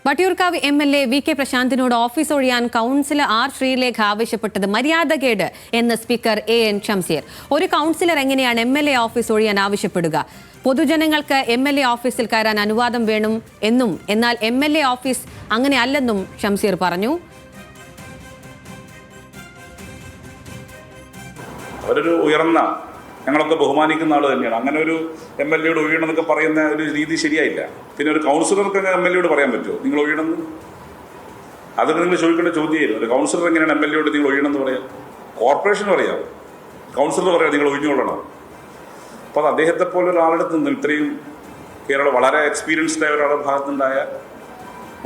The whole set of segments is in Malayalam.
വട്ടിയൂർക്കാവ് എം.എൽ.എ. വി.കെ. പ്രശാന്തിനോട് ഓഫീസ് ഒഴിയാൻ കൗൺസിലർ ആർ. ശ്രീലേഖ ആവശ്യപ്പെട്ടത് മര്യാദകേട് എന്ന് സ്പീക്കർ എ.എൻ. ഷംസീർ. ഒരു കൗൺസിലർ എങ്ങനെയാണ് എം.എൽ.എ. ഓഫീസ് ഒഴിയാൻ ആവശ്യപ്പെടുക? പൊതുജനങ്ങൾക്ക് എം.എൽ.എ. ഓഫീസിൽ കയറാൻ അനുവാദം വേണം എന്നും എന്നാൽ എം.എൽ.എ. ഓഫീസ് അങ്ങനെ അല്ലെന്നും ഷംസീർ പറഞ്ഞു. അവരൊരു ഉയർന്ന ഞങ്ങളൊക്കെ ബഹുമാനിക്കുന്ന ആൾ തന്നെയാണ്. അങ്ങനെ ഒരു എം എൽ എയോട് ഒഴിയണമെന്നൊക്കെ പറയുന്ന ഒരു രീതി ശരിയായില്ല. പിന്നെ ഒരു കൗൺസിലർക്ക് എം എൽ എയോട് പറയാൻ പറ്റുമോ നിങ്ങൾ ഒഴിയണമെന്ന്? അതൊക്കെ നിങ്ങൾ ചോദിക്കേണ്ട ചോദ്യമായിരുന്നു. ഒരു കൗൺസിലർ എങ്ങനെയാണ് എം എൽ എയോട് നിങ്ങൾ ഒഴിയണമെന്ന് പറയാം? കോർപ്പറേഷൻ പറയാം, കൗൺസിലർ പറയാം നിങ്ങൾ ഒഴിഞ്ഞുകൊള്ളണം. അപ്പോൾ അത് അദ്ദേഹത്തെ പോലെ ഒരാളെടുത്ത് നിന്നും ഇത്രയും കേരളം വളരെ എക്സ്പീരിയൻസ്ഡ് ആയ ഒരാളുടെ ഭാഗത്തുനിന്നുണ്ടായ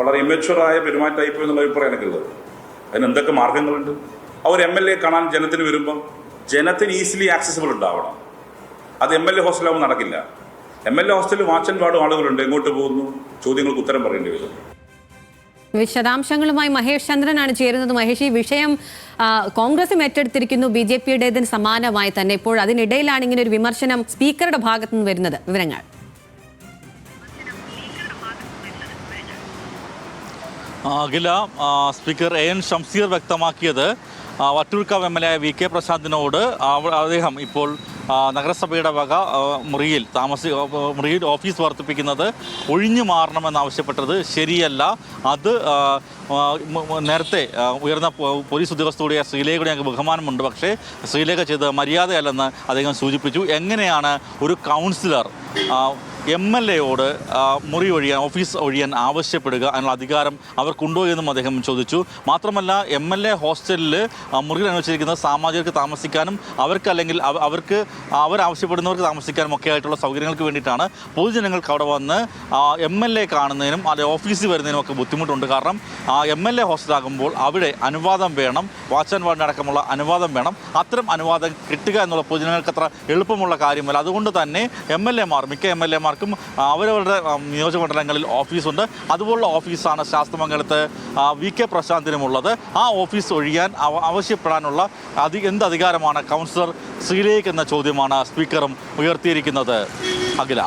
വളരെ ഇമ്മച്വറായ പെരുമാറ്റമായിപ്പോയി എന്നുള്ള അഭിപ്രായം എനിക്കുള്ളത്. അതിന് എന്തൊക്കെ മാർഗങ്ങളുണ്ട്? അവർ എം എൽ എ കാണാൻ ജനത്തിന് വരുമ്പം ജനത്തിന് ഈസിലി ആക്സസിബിൾ ഉണ്ടാവണം. അത് എം എൽ എ ഹോസ്റ്റലാവുമ്പോൾ നടക്കില്ല. എം എൽ എ ഹോസ്റ്റലിൽ വാച്ചൻ വാർഡും ആളുകളുണ്ട്. എങ്ങോട്ട് പോകുന്നു? ചോദ്യങ്ങൾക്ക് ഉത്തരം പറയേണ്ടി വരും. വിശദാംശങ്ങളുമായി മഹേഷ് ചന്ദ്രനാണ് ചേരുന്നത്. മഹേഷ്, ഈ വിഷയം കോൺഗ്രസും ഏറ്റെടുത്തിരിക്കുന്നു, BJP-യുടേതിന് സമാനമായി തന്നെ. ഇപ്പോൾ അതിനിടയിലാണ് ഇങ്ങനെ ഒരു വിമർശനം സ്പീക്കറുടെ ഭാഗത്തു നിന്ന് വരുന്നത്. വിവരങ്ങൾ അഖില, സ്പീക്കർ എ.എൻ. ഷംസീർ വ്യക്തമാക്കിയത് വട്ടിയൂർക്കാവ് എം.എൽ.എ. വി.കെ. പ്രശാന്തിനോട് അദ്ദേഹം ഇപ്പോൾ നഗരസഭയുടെ വക മുറിയിൽ ഓഫീസ് വർദ്ധിപ്പിക്കുന്നത് ഒഴിഞ്ഞു മാറണമെന്നാവശ്യപ്പെട്ടത് ശരിയല്ല. അത് നേരത്തെ ഉയർന്ന പോലീസ് ഉദ്യോഗസ്ഥരുടെ ശ്രീലേഖയുടെ ഞങ്ങൾക്ക് ബഹുമാനമുണ്ട്, പക്ഷേ ശ്രീലേഖ ചെയ്ത് മര്യാദയല്ലെന്ന് അദ്ദേഹം സൂചിപ്പിച്ചു. എങ്ങനെയാണ് ഒരു കൗൺസിലർ എം.എൽ.എയോട് മുറി ഒഴിയാൻ, ഓഫീസ് ഒഴിയാൻ ആവശ്യപ്പെടുക എന്നുള്ള അധികാരം അവർക്കുണ്ടോ എന്നും അദ്ദേഹം ചോദിച്ചു. മാത്രമല്ല, എം.എൽ.എ. ഹോസ്റ്റലിൽ മുറിയിൽ അനുവദിച്ചിരിക്കുന്നത് സാമാജികർക്ക് താമസിക്കാനും അല്ലെങ്കിൽ അവരാവശ്യപ്പെടുന്നവർക്ക് താമസിക്കാനും ഒക്കെ ആയിട്ടുള്ള സൗകര്യങ്ങൾക്ക് വേണ്ടിയിട്ടാണ്. പൊതുജനങ്ങൾക്ക് അവിടെ വന്ന് എം.എൽ.എ. കാണുന്നതിനും അല്ലെങ്കിൽ ഓഫീസിൽ വരുന്നതിനും ഒക്കെ ബുദ്ധിമുട്ടുണ്ട്. കാരണം എം.എൽ.എ. ഹോസ്റ്റലാകുമ്പോൾ അവിടെ അനുവാദം വേണം, വാച്ച് ആൻഡ് വാർഡിന് അടക്കമുള്ള അനുവാദം വേണം. അത്തരം അനുവാദം കിട്ടുക എന്നുള്ള പൊതുജനങ്ങൾക്ക് അത്ര എളുപ്പമുള്ള കാര്യമല്ല. അതുകൊണ്ട് തന്നെ മിക്ക എം എൽ എമാർക്കും അവരവരുടെ നിയോജകമണ്ഡലങ്ങളിൽ ഓഫീസുണ്ട്. അതുപോലുള്ള ഓഫീസാണ് ശാസ്തമംഗലത്ത് വി.കെ. പ്രശാന്തിനുമുള്ളത്. ആ ഓഫീസ് ഒഴിയാൻ ആവശ്യപ്പെടാനുള്ള എന്ത് അധികാരമാണ് കൗൺസിലർ ശ്രീലേഖ് എന്ന ചോദ്യമാണ് സ്പീക്കറും ഉയർത്തിയിരിക്കുന്നത്. അഖില.